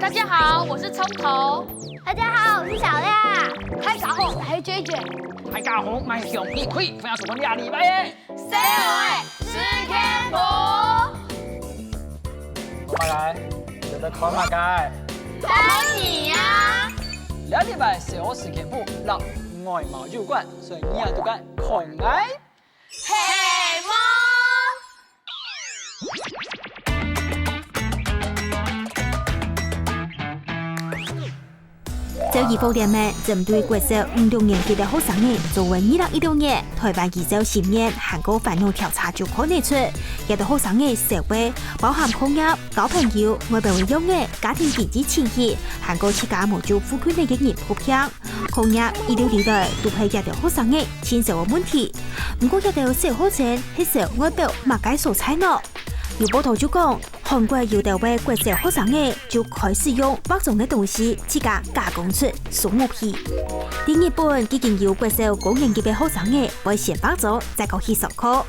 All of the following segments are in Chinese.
大家好，我是葱头。大家好，我是小亮。大家好，我是娟娟。大家好，我是熊屁亏，分享什么2礼拜耶？C.O.A. 吃天婆。马来，有的看马街。看你呀2礼拜是我吃天婆，让外貌有关，所以你也都该看爱。嘿么？周二福联盟针对国手运动员级的学生们，作为2016年台湾二手10年韩国烦恼调查就看得出，有的学生的社会包含婚姻、交朋友、外表为用的家庭经济情形，韩国自家无足富裕的人普遍。婚姻16年来都係有的學生的親手的問題，不過有的小學生係受外表物解所採納。有報道就講，韓國有的位國小學生嘅就開始用化妝的東西自家加工出樹木皮。喺日本已經有國小高年級嘅學生嘅會先化妝再過去上課。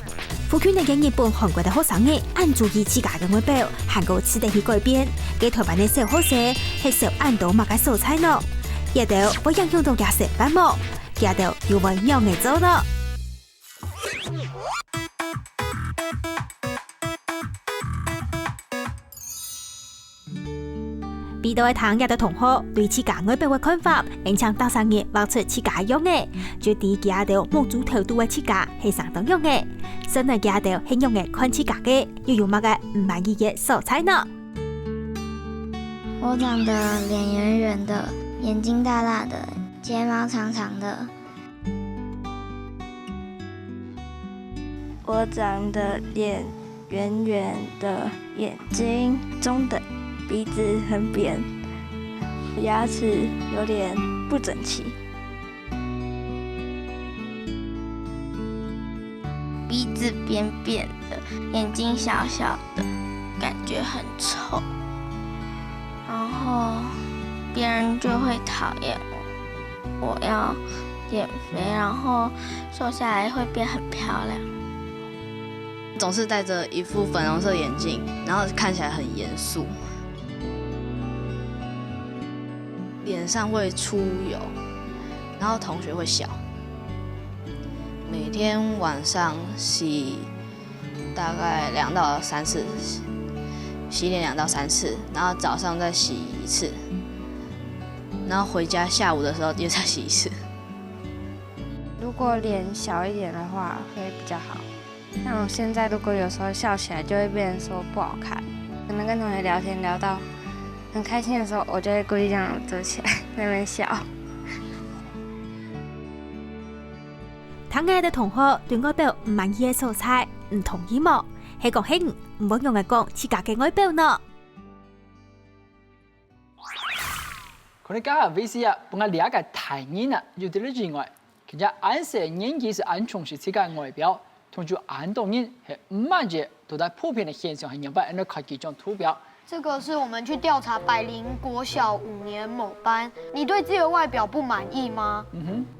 富裕嘅日本、韓國的學生嘅按注意自家嘅外表，韓國此地去改變。嘅台灣嘅小學生係受按到物解所採納，有的會影響到顏色斑駁，有的又會讓人做咯。比到一堂有的同學對自家外表嘅看法，影響大生嘅畫出自家樣嘅，就對佢哋滿足程度嘅自家係相當樣嘅，所以佢哋係用嘅看自家嘅，又有乜嘅唔滿意嘅所採呢？我長得臉圓圓的，眼睛大大的，睫毛長長的。我長得臉圓圓的，眼睛中等。鼻子很扁，牙齒有點不整齊，鼻子扁扁的，眼睛小小的，感覺很醜，然後別人就會討厭我。我要減肥，然後瘦下來會變很漂亮。總是戴着一副粉紅色眼鏡，然後看起來很嚴肅。臉上會出油，然後同學會笑。每天晚上洗大概2到3次，洗臉2到3次，然後早上再洗1次，然後回家下午的時候又再洗1次。如果臉小一點的話會比較好。像我現在如果有時候笑起來就會被人說不好看，可能跟同學聊天聊到很開心的時候，我就會故意這樣遮起來，在那邊笑。睇下的同學對外表唔滿意嘅所在，唔同意麼？係講係唔好用嚟講自家嘅外表呢？佢哋家下 VC 啊，幫我了解大人啊，有啲咧之外，其實按些年紀是按重視自家外表，同住按多人係唔滿意，都係普遍嘅現象，係人把人哋看幾張圖表。这个是我们去调查百灵国小5年某班，你对自己的外表不满意吗？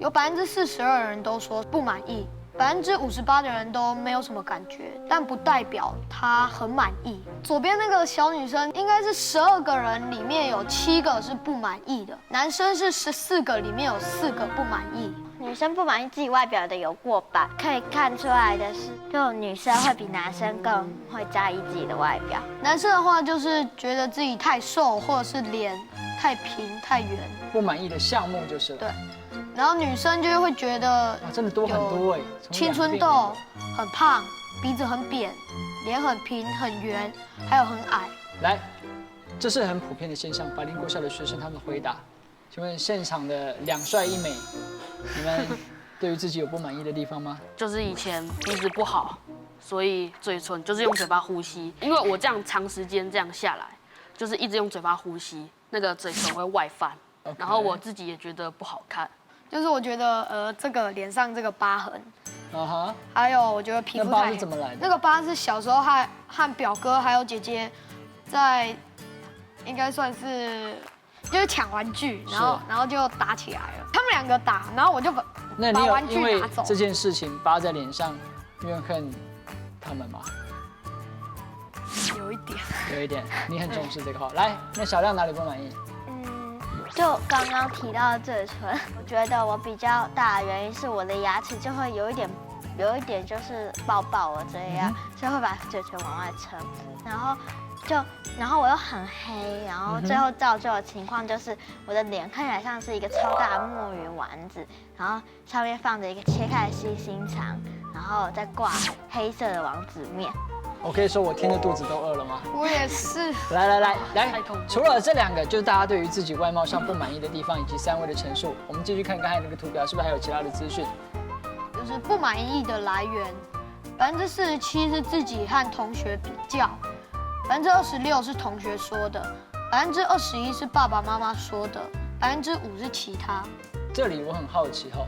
有42%的人都说不满意，58%的人都没有什么感觉，但不代表他很满意。左边那个小女生应该是12个人里面有7个是不满意的，男生是14个里面有4个不满意。女生不滿意自己外表的有過半，可以看出來的是，就女生會比男生更會在意自己的外表。男生的話就是覺得自己太瘦，或者是臉太平太圓，不滿意的項目就是了。對，然後女生就會覺得真的多很多哎，青春痘、很胖、鼻子很扁、臉很平很圓，還有很矮。來，這是很普遍的現象。百靈國小的學生他們回答。請問現場的2帥1美，你們對於自己有不滿意的地方嗎？就是以前鼻子不好，所以嘴唇就是用嘴巴呼吸。因為我這樣長時間這樣下來，就是一直用嘴巴呼吸，那個嘴唇會外翻，然後我自己也覺得不好看。就是我覺得這個臉上這個疤痕，還有我覺得皮膚太黑。那疤是怎麼來的？那個疤是小時候和表哥還有姐姐在，應該算是。就是搶玩具，然後就打起來了。他們2個打，然後我就把玩具拿走。因為這件事情疤在臉上，怨恨他們嗎？有一点。有一点，你很重视这个哈。来，那小亮哪里不满意？就刚刚提到的嘴唇，我觉得我比较大的原因是我的牙齿就会有一点就是爆了这样，所以会把嘴唇往外撑，然后我又很黑，然后最后造就的情况就是我的脸看起来像是一个超大的墨鱼丸子，然后上面放着一个切开的细心肠，然后再挂黑色的王子面。我可以说我听着肚子都饿了吗？我也是。来，太痛苦除了这2个，就是大家对于自己外貌上不满意的地方，以及3位的陈述。我们继续看刚才那个图表，是不是还有其他的资讯？就是不满意的来源，47%是自己和同学比较，26%是同学说的，21%是爸爸妈妈说的，5%是其他。这里我很好奇哈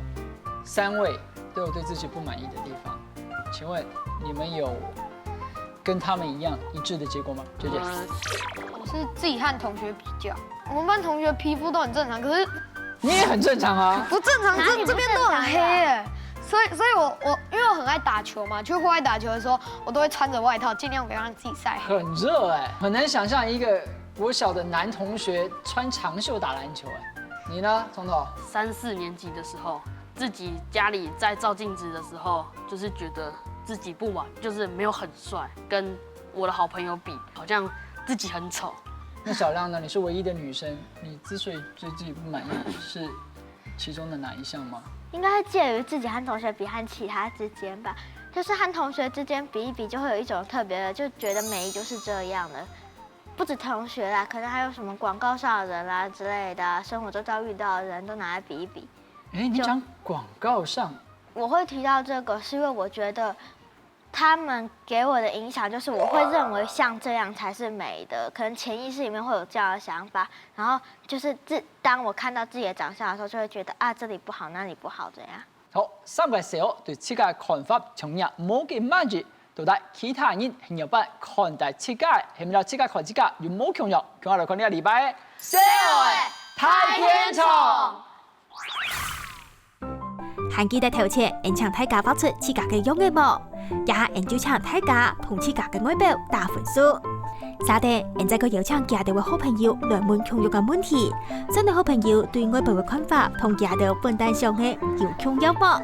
，3位都有对自己不满意的地方，请问你们有跟他们一样一致的结果吗？娟娟，我是自己和同学比较，我们班同学皮肤都很正常，可是你也很正常啊。不正常，这边都很黑耶。所以我因为我很爱打球嘛，去户外打球的时候，我都会穿着外套，尽量不要让自己晒黑。很热哎，很难想象一个国小的男同学穿长袖打篮球哎。你呢，聪聪？3、4年级的时候，自己家里在照镜子的时候，就是觉得自己不满，就是没有很帅，跟我的好朋友比，好像自己很丑。那小亮呢？你是唯一的女生，你之所以对自己不满意，是其中的哪一项吗？应该是介于自己和同学比和其他之间吧，就是和同学之间比一比，就会有一种特别的，就觉得美就是这样的。不止同学啦，可能还有什么广告上的人啦之类的，生活周遭遇到的人都拿来比一比。哎，你讲广告上，我会提到这个，是因为我觉得他们给我的影响就是我会认为像这样才是美的，可能潜意识里面会有这样的想法，然后就是当我看到自己的长相的时候，就会觉得啊这里不好，那里不好这样。好，3個時候對設計嘅看法從日冇嘅滿意，到底其他人係有辦看待設計，係咪有設計看設計有冇共用？咁我哋看呢個禮拜嘅社會太天窗。韓記的頭前，人請大家發出自家嘅用嘅模，也係人就請大家同自家嘅外表打分數。稍後，人再個邀請其他嘅好朋友來問共用嘅問題，真係好朋友對外表嘅看法同其他嘅本單上係有共有冇？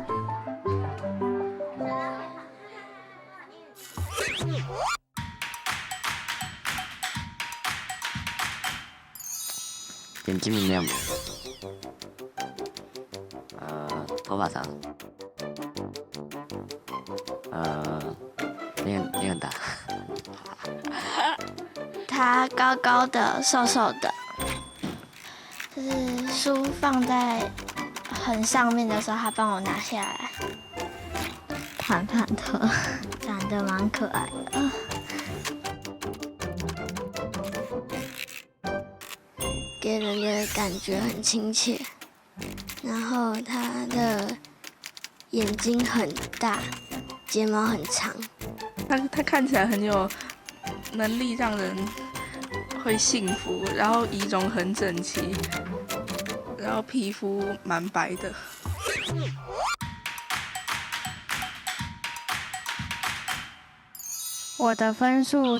眼睛明亮吗？头发长。脸很大。他高高的、瘦瘦的，就是书放在很上面的时候，他帮我拿下来。胖胖的，长得蛮可爱的。给人的感觉很亲切，然后他的眼睛很大，睫毛很长。他看起来很有能力，让人会幸福，然后仪容很整齐，然后皮肤蛮白的。我的分数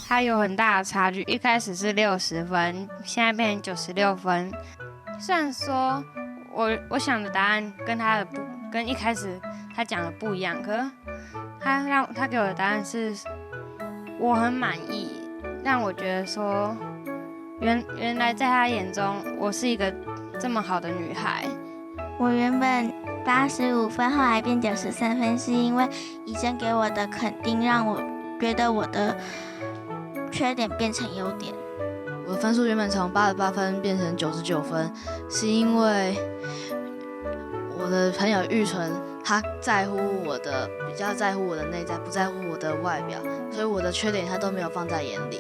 它有很大的差距，一开始是60分，现在变成96分。虽然说我想的答案跟一开始他讲的不一样，可是他给我的答案是我很满意，让我觉得说原来在他眼中我是一个这么好的女孩。我原本85分，后来变93分，是因为医生给我的肯定，让我觉得我的缺点变成优点。我的分数原本从88分变成99分，是因为我的朋友玉纯，他比较在乎我的内在，不在乎我的外表，所以我的缺点他都没有放在眼里。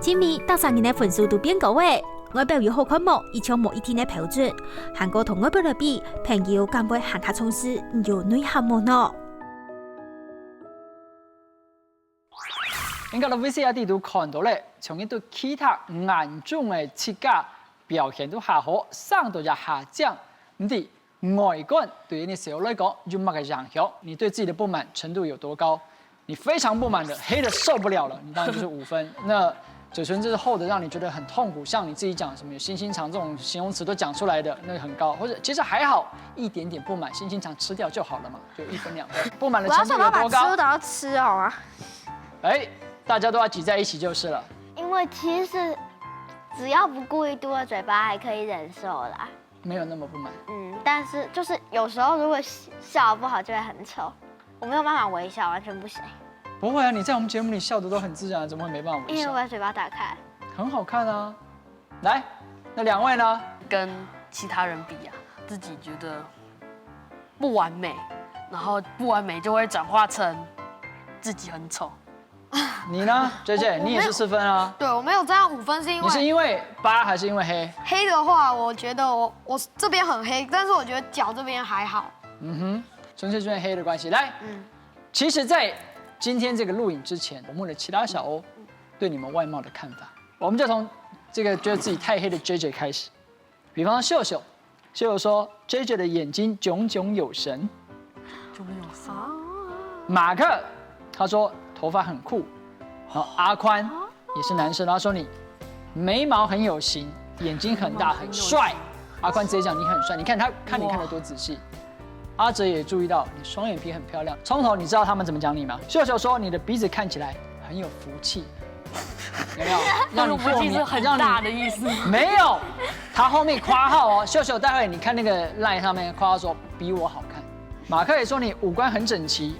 前面大3人的分數都變高嘅，外表有好看冇，而且冇一天嘅標準。韓國同外表嚟比，朋友敢會喊他從事有內涵冇呢？應該喺 VCR 地圖看到咧，從一對其他眼中嘅設計表現都下好，上度就下降。唔知外觀對於你小來講有乜嘅影響？你對自己的不滿程度有多高？你非常不满的，黑的受不了了，你当然就是5分。那嘴唇这是厚的，让你觉得很痛苦，像你自己讲什么有星星肠这种形容词都讲出来的，那个很高。或者其实还好，一点点不满，星星肠吃掉就好了嘛，就1分2分。不满的程度有多高？我都要吃好吗？哎，大家都要挤在一起就是了。因为其实只要不故意嘟着嘴巴，还可以忍受啦。没有那么不满。但是就是有时候如果笑不好，就会很丑。我没有办法微笑，完全不行。不会啊，你在我们节目里笑的都很自然，怎么会没办法微笑？因为我把嘴巴打开。很好看啊。来，那2位呢？跟其他人比啊，自己觉得不完美，然后不完美就会转化成自己很丑。你呢，JJ，你也是4分啊？对，我没有这样5分，是因为你是因为8还是因为黑？黑的话，我觉得我这边很黑，但是我觉得脚这边还好。纯粹是因为黑的关系。来，其实，在今天这个录影之前，我问了其他小欧对你们外貌的看法，我们就从这个觉得自己太黑的 JJ 开始。比方秀秀，秀秀说 JJ 的眼睛炯炯有神。炯炯有神。马克他说头发很酷。然后阿宽也是男生，他说你眉毛很有型，眼睛很大，很帅。阿宽直接讲你很帅，你看他看你看得多仔细。阿哲也注意到你双眼皮很漂亮。葱头，你知道他们怎么讲你吗？秀秀说你的鼻子看起来很有福气，有没有？让你福气是很大的意思。没有，他后面夸号哦。秀秀，待会你看那个 line 上面夸号说比我好看。马克也说你五官很整齐。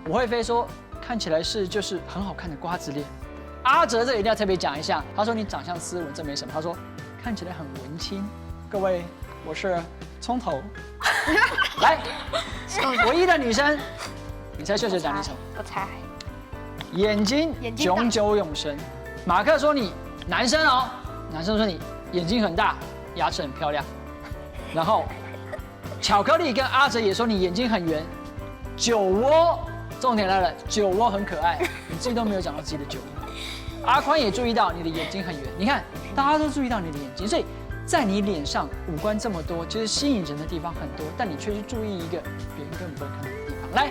吴慧菲说看起来就是很好看的瓜子脸。阿哲这一定要特别讲一下，他说你长相斯文，这没什么。他说看起来很文青。各位，我是葱头。来，唯一的女生，你猜秀秀讲你什么？我猜。眼睛炯炯有神。马克说你男生哦，男生说你眼睛很大，牙齿很漂亮。然后巧克力跟阿哲也说你眼睛很圆，酒窝。重点来了，酒窝很可爱，你自己都没有讲到自己的酒窝。阿宽也注意到你的眼睛很圆，你看大家都注意到你的眼睛，所以在你脸上五官这么多，其实吸引人的地方很多，但你却去注意一个别人根本不会看到的地方。来，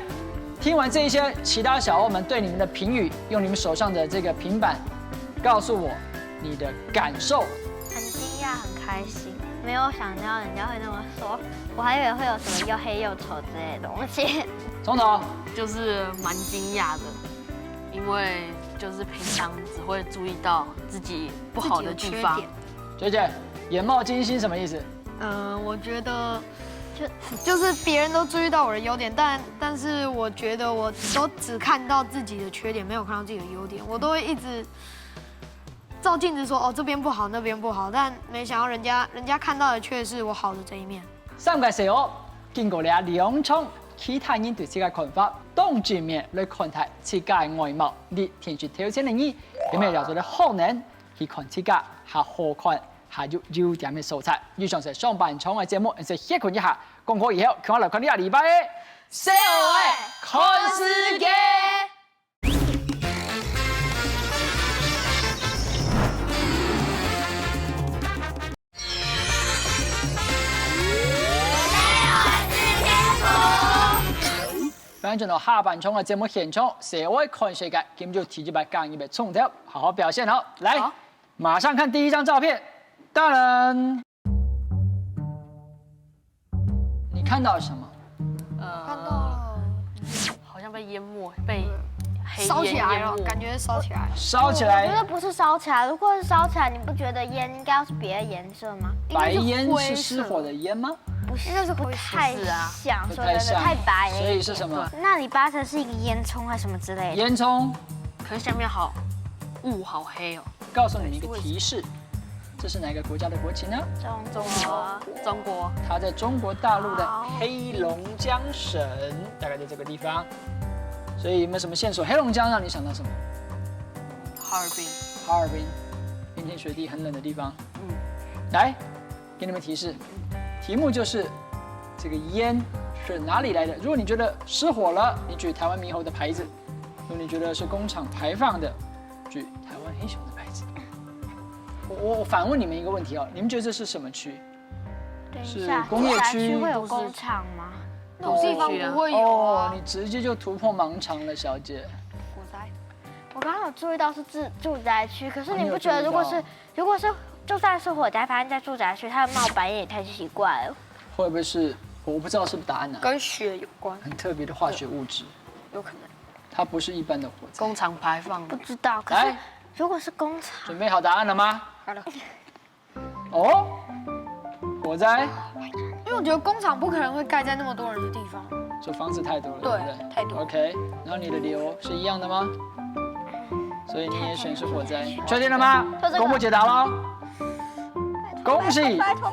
听完这一些，其他小欧们对你们的评语，用你们手上的这个平板告诉我你的感受。很惊讶，很开心，没有想到人家会那么说，我还以为会有什么又黑又丑之类的东西。从头就是蛮惊讶的，因为就是平常只会注意到自己不好的地方。姐姐，眼冒金星什么意思？我觉得就是别人都注意到我的优点，但是我觉得我都只看到自己的缺点，没有看到自己的优点，我都会一直照镜子说哦这边不好那边不好，但没想到人家看到的却是我好的这一面。三个小欧經過了兩種其他人對自己嘅看法，當正面來看待自己嘅外貌，你填出條件嘅你，有咩叫做可能去看自己係好看，係有優點嘅素材。以上係上半場嘅節目，係歇困一下，廣告以後，看我嚟看呢個禮拜嘅小愛看世界。反正到下半場嘅節目現場，社會看世界，今就提起把講義嘅衝頭，好好表現好。來，馬上看第一張照片，當然，你看到什麼？看到了，好像被淹沒，被黑燒起煙淹來了，沒。感覺燒起來。燒起我覺得來，不是燒起來，如果是燒起來，你不覺得煙應該要是別的顏色嗎？白煙是失火的煙嗎？不是，那是不太像，說真的不太像太白了。所以是什麼？那裡八成是一個煙囪還是什麼之類的。煙囪。可是下面好霧好黑哦。告訴你們一個提示，這是哪個國家的國旗呢？中國。它在中國大陸的黑龍江省，大概在這個地方。所以有沒有什麼線索？黑龍江讓你想到什麼？哈爾濱。哈爾濱，冰天雪地，很冷的地方。來，給你們提示，題目就是這個煙是哪裡來的？如果你覺得失火了，你舉台灣獼猴的牌子；如果你覺得是工廠排放的，舉台灣黑熊的牌子。我反問你們一個問題哦，你們覺得這是什麼區？是工業區會有工廠嗎？那种地方不会有哦，啊。你直接就突破盲肠了，小姐。我刚刚有注意到是住宅区，可是哦你有你不觉得注意到如果是就算是火灾发生在住宅区，它的冒白烟也太奇怪了。会不会是我不知道是不是答案呢？跟血有关，很特别的化学物质，有可能。它不是一般的火灾。工厂排放不知道，可是来，如果是工厂，准备好答案了吗？好了，哦，火灾，因为我觉得工厂不可能会盖在那么多人的地方。这房子太多了，对对不对？太多 OK，然后你的理由是一样的吗？所以你也选是火灾，确定了吗？公布解答喽！恭喜！拜托！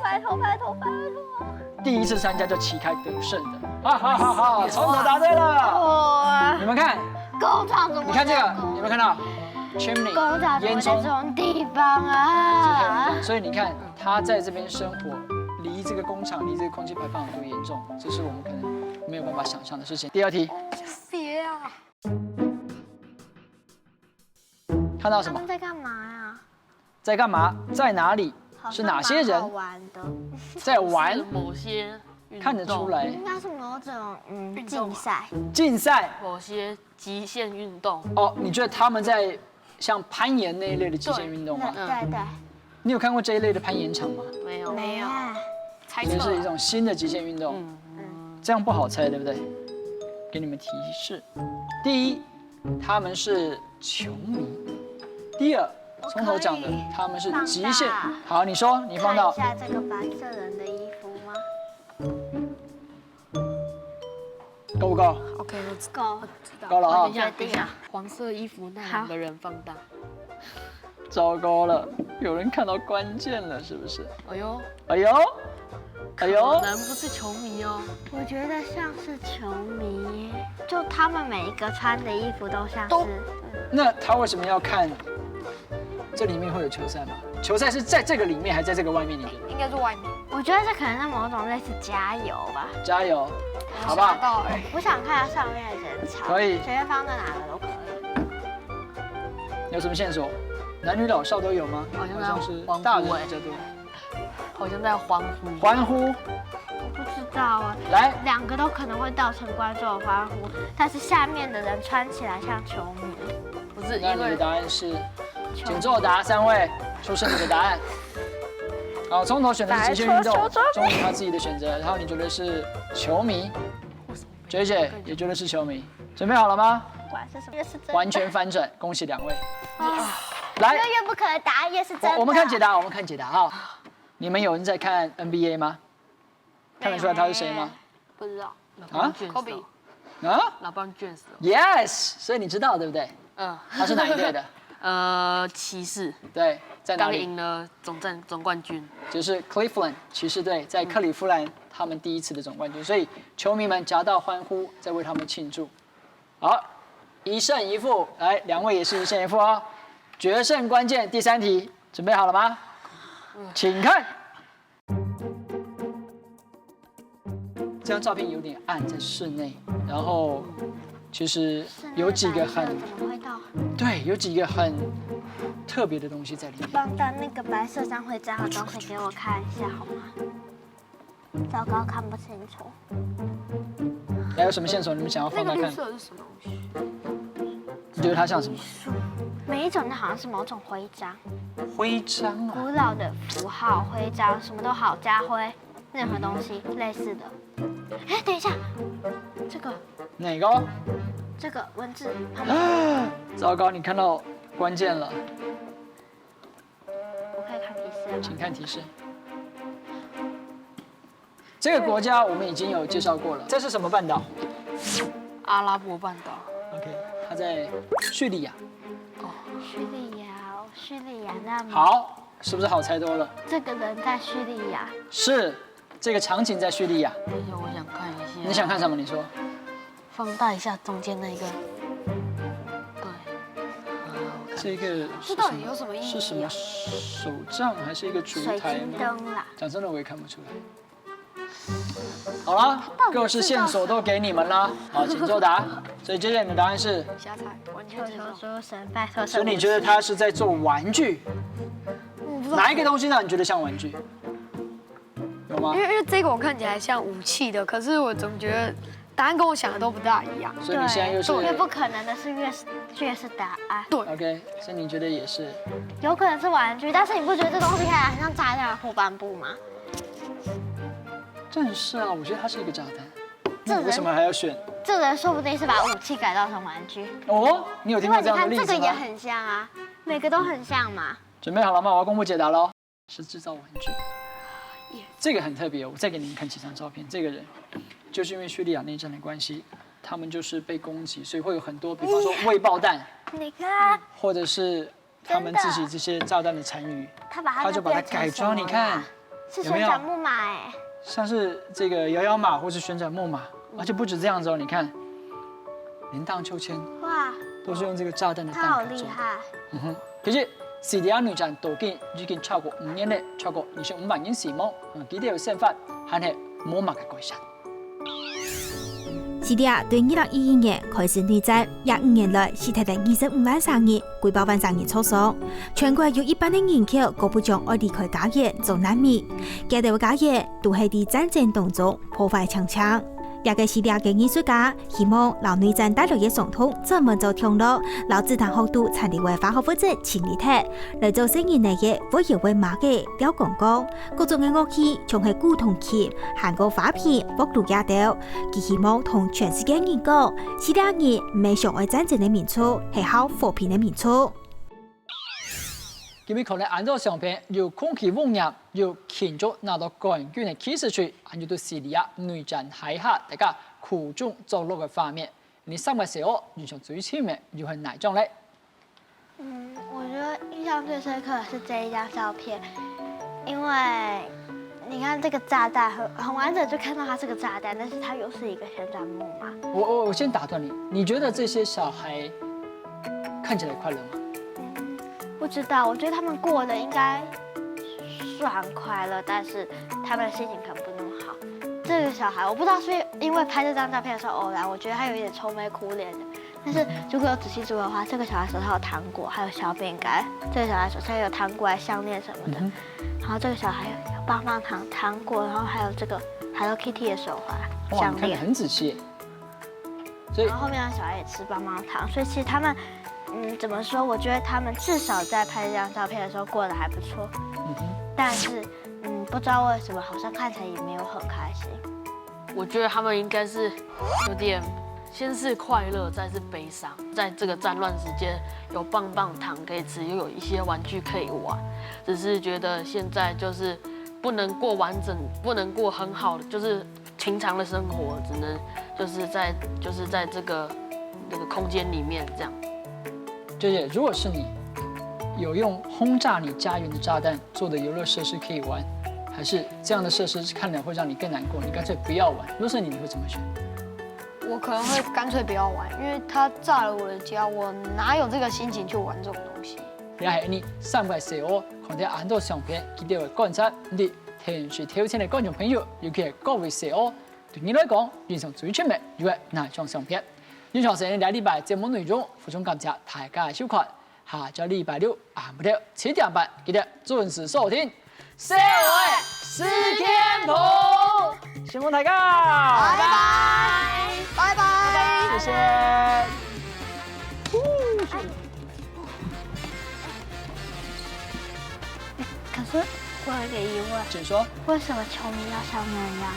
第一次参加就旗开得胜的，哈哈哈哈！从头答对了。你们看，工厂怎么？你看这个，有没有看到 chimney 工厂怎烟么在这囱？种地方啊？所以你看，他在这边生活，离这个工厂、离这个空气排放有多严重，这是我们可能没有办法想象的事情。第二题，别啊！看到什么？他们在干嘛呀？在干嘛？在哪里？是哪些好人玩的？在玩？某些运动看得出，来，应该是某种竞赛。竞赛某些极限运动，哦。你觉得他们在像攀岩那一类的极限运动吗？对，你有看过这一类的攀岩场吗？没有，没有。猜这是一测。种新的极限运动，这样不好猜，对不对？给你们提示：第一，他们是球迷；第二，从头讲的，他们是极限。好，你说，你放到看一下这个白色人的衣服吗？够不够？ OK，我知够。够了啊等一！下，等一下，黄色衣服那两个人放大，糟糕了，有人看到关键了，是不是？哎呦，哎呦，哎呦可，能不是球迷哦，我觉得像是球迷耶，就他们每一个穿的衣服都像是。那他为什么要看？这里面会有球赛吗？球赛是在这个里面，还是在这个外面？你觉得？应该是外面。我觉得这可能是某种类似加油吧。加油，好不想好？到哎，我想看它上面的人潮，可以随便放在哪个都可以。有什么线索？男女老少都有吗？好像在是欢呼大人哎比较多。好像在欢呼，欢呼，我不知道啊，来，两个都可能会造成观众的欢呼，但是下面的人穿起来像球迷。不是那你的因为答案是，请作答3位，出示你的答案。好，从头选的是极限运动，忠于他自己的选择。然后你觉得是球迷，JJ 也觉得是球迷，准备好了吗？不管是什么，越是真的。完全翻转，恭喜2位。来，越不可能答案越是真的。我们看解答，我们看解答哈。你们有人在看 NBA 吗？看得出来他是谁吗？不知道啊，Kobe 啊老帮 James ？Yes，所以你知道对不对？嗯，他是哪一队的？骑士对，在哪里？刚赢了总冠军，就是 Cleveland 骑士队在克利夫兰他们第一次的总冠军，所以球迷们夹道欢呼，在为他们庆祝。好，一胜一负，来2位也是一胜一负哦。决胜关键第3题，准备好了吗？请看。这张照片有点暗，在室内，然后其实有几个很怎么会到？对，有几个很特别的东西在里面。帮到那个白色三徽章的东西给我看一下好吗？糟糕，看不清楚。还有什么线索你们想要那个绿放大看？色是什么东西？你觉得它像什么？每一种都好像是某种徽章，徽章啊。古老的符号、徽章，什么都好，家徽，任何东西类似的。哎，等一下，这个哪个？这个文字旁边，啊！糟糕，你看到关键了，我可以看提示吗？请看提示。这个国家我们已经有介绍过了，这是什么半岛阿拉伯半岛， ？OK，它在叙利亚。叙利亚那么好，是不是好猜多了？这个人在叙利亚，是，这个场景在叙利亚。等一下我想看一下，你想看什么？你说。放大一下中间那个，对，这个这到底有什么意义啊？是什么手杖还是一个烛水晶台吗？灯啦。讲真的，我也看不出来。好了，各式线索都给你们了，好，请作答。所以接下来你的答案是，瞎猜，完全求求知道。说神，拜托所以神。你觉得他是在做玩具？我不知道哪一个东西让你觉得像玩具？有吗因？为这个我看起来像武器的，可是我总觉得答案跟我想的都不大一样。所以你现在又是越不可能的事越是答案。对， OK，所以你觉得也是？有可能是玩具，但是你不觉得这东西看起来很像炸弹的后半部吗？正是啊，我觉得它是一个炸弹。这人那为什么还要选？这人说不定是把武器改造成玩具，哦，你有听因为你过这样的看这例子吗？个也很像啊，每个都很像嘛。准备好了吗？我要公布解答喽。是制造玩具。这个很特别，我再给你们看几张照片。这个人就是因为叙利亚内战的关系，他们就是被攻击，所以会有很多，比方说未爆弹，你看，或者是他们自己这些炸弹的残余，他就把它改装。你看，是旋转木马哎，像是这个摇摇马或是旋转木马，而且不止这样子哦，你看，连荡秋千哇，都是用这个炸弹的弹他好壳做的。厉害。其實叙利亞內戰到今已經超過5年咧，超過25萬人死亡，佢哋有想法係冇乜嘅改善。叙利亚对2011年开始内战，25年来死掉了25万3人，几百万3人受伤。全国有1半的人口各不将要离开家园做难民，幾條家園都係喺戰爭當中破壞強強。也個叙利亞嘅藝術家希望讓內戰帶來嘅傷痛怎麼做聽落，讓子彈學度產地為化學物質清理體，來做聲音嚟嘅會有為馬嘅吊公公，各種嘅樂器從係古銅琴、韓國花片、福祿也到，佢希望同全世界人講，叙利亞人唔係想愛戰爭嘅民族，係好和平嘅民族。因為可能按照相片有空氣污染，有慶祝拿到冠軍嘅氣勢區，還有對敘利亞內戰喺下大家苦中作樂嘅畫面。你3個時候印象最深嘅又係哪種咧？我覺得印象最深刻的是這一張照片，因為你看這個炸彈很完整，就看到它是個炸彈，但是它又是一個旋轉木馬。我先打斷你，你覺得這些小孩看起來快樂嗎？不知道，我覺得他們過得應該算快樂，但是他們的心情可能不那麼好。這個小孩，我不知道是因為拍這張照片的時候偶然，我覺得他有一點愁眉苦臉的。但是如果有仔細注意的話，這個小孩手上有糖果，還有小餅乾。這個小孩手上有糖果、項鏈什麼的。然後這個小孩有棒棒糖、糖果，然後還有這個 Hello Kitty 的手環、項鏈。哇，你看得很仔細。所以，然後後面的小孩也吃棒棒糖，所以其實他們。怎麼說？我覺得他們至少在拍這張照片的時候過得還不錯。但是，不知道為什麼，好像看起來也沒有很開心。我覺得他們應該是有點，先是快樂，再是悲傷。在這個戰亂時間，有棒棒糖可以吃，又有一些玩具可以玩，只是覺得現在就是不能過完整，不能過很好的，就是平常的生活，只能就是在這個空間裡面這樣。姐姐，如果是你，有用轰炸你家園的炸彈做的遊樂設施可以玩，還是這樣的設施看了會讓你更難過？你乾脆不要玩。如果是你，你會怎麼選？我可能會乾脆不要玩，因為它炸了我的家，我哪有這個心情去玩這種東西？你係你3個時候看到很多相片，記得觀察你田水挑戰的觀眾朋友，尤其係各位時候，對你來講，印象最深的又係哪張相片？以上是2禮拜節目內容，非常感謝大家的收看。下週禮拜六下午7點半，記得準時收聽《社會是天譜》。希望大家，拜拜，拜拜，謝謝。可是我有一個疑問，請說。為什麼球迷要像那樣？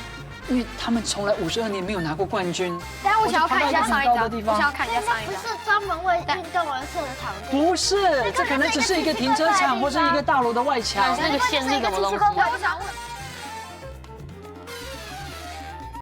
因為他們從來52年沒有拿過冠軍。等下我想要看一下上一張，我想要看一下上一張。不是專門為運動而設的場地。不是，這可能只是一個停車場或者一個大樓的外牆。那個線是什麼東西？我想問。